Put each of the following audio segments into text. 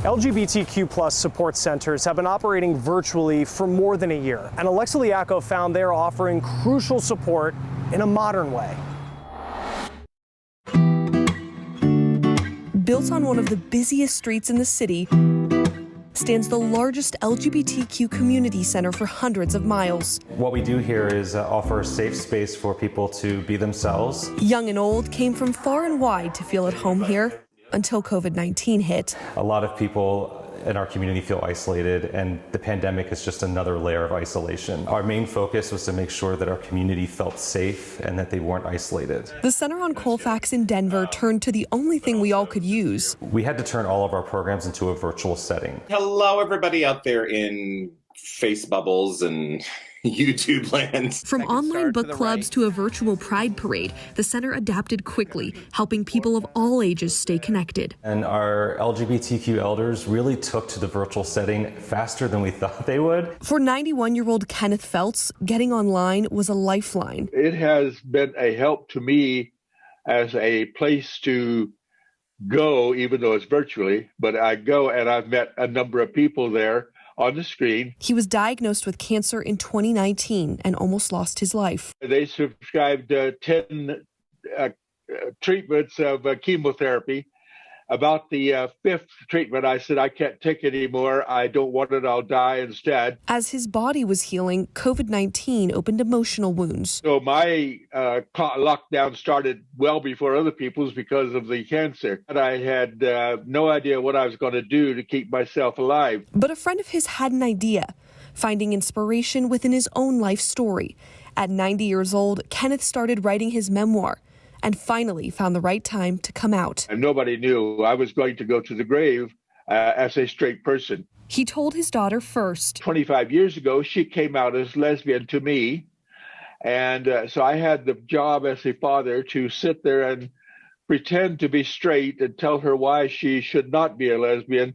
LGBTQ plus support centers have been operating virtually for more than a year, and Alexa Liacko found they're offering crucial support in a modern way. Built on one of the busiest streets in the city, stands the largest LGBTQ community center for hundreds of miles. What we do here is offer a safe space for people to be themselves. Young and old came from far and wide to feel at home here until COVID-19 hit. A lot of people in our community feel isolated, and the pandemic is just another layer of isolation. Our main focus was to make sure that our community felt safe and that they weren't isolated. The Center on Colfax in Denver turned to the only thing we all could use. We had to turn all of our programs into a virtual setting. Hello, everybody out there in face bubbles and YouTube land. From online book clubs to a virtual pride parade, the center adapted quickly, helping people of all ages stay connected. And our LGBTQ elders really took to the virtual setting faster than we thought they would. For 91-year-old Kenneth Feltz, getting online was a lifeline. It has been a help to me as a place to go, even though it's virtually, but I go and I've met a number of people there on the screen. He was diagnosed with cancer in 2019 and almost lost his life. They subscribed 10 treatments of chemotherapy. About the fifth treatment, I said, I can't take it anymore. I don't want it. I'll die instead. As his body was healing, COVID-19 opened emotional wounds. So my lockdown started well before other people's because of the cancer. And I had no idea what I was going to do to keep myself alive. But a friend of his had an idea, finding inspiration within his own life story. At 90 years old, Kenneth started writing his memoir and finally found the right time to come out. And nobody knew I was going to go to the grave as a straight person. He told his daughter first. 25 years ago, she came out as lesbian to me. And so I had the job as a father to sit there and pretend to be straight and tell her why she should not be a lesbian.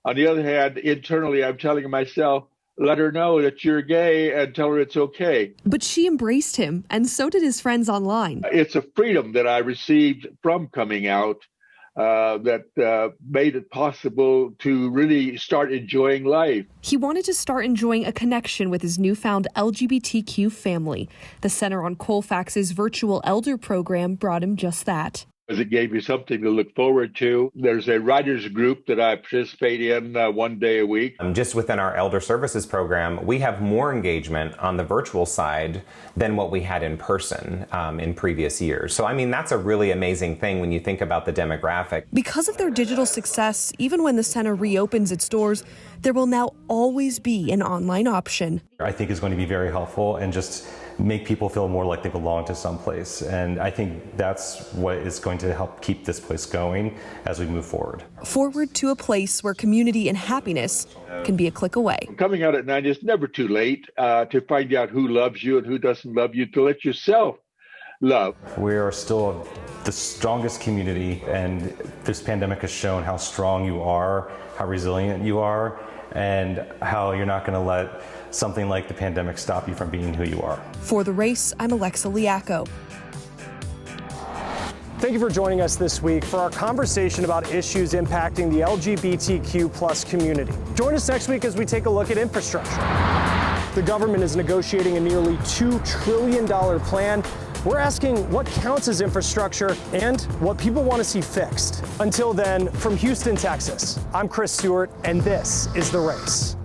On the other hand, internally, I'm telling myself, let her know that you're gay and tell her it's okay. But she embraced him, and so did his friends online. It's a freedom that I received from coming out that made it possible to really start enjoying life. He wanted to start enjoying a connection with his newfound LGBTQ family. The Center on Colfax's virtual elder program brought him just that. It gave me something to look forward to. There's a writers group that I participate in one day a week. Just within our Elder Services program, we have more engagement on the virtual side than what we had in person in previous years. So, I mean, that's a really amazing thing when you think about the demographic. Because of their digital success, even when the center reopens its doors, there will now always be an online option. I think is going to be very helpful and just make people feel more like they belong to someplace. And I think that's what is going to help keep this place going as we move forward. Forward to a place where community and happiness can be a click away. Coming out at 90 is never too late to find out who loves you and who doesn't love you, to let yourself love. We are still the strongest community, and this pandemic has shown how strong you are, how resilient you are, and how you're not going to let something like the pandemic stop you from being who you are. For The Race, I'm Alexa Liacko. Thank you for joining us this week for our conversation about issues impacting the LGBTQ plus community. Join us next week as we take a look at infrastructure. The government is negotiating a nearly $2 trillion plan. We're asking what counts as infrastructure and what people want to see fixed. Until then, from Houston, Texas, I'm Chris Stewart, and this is The Race.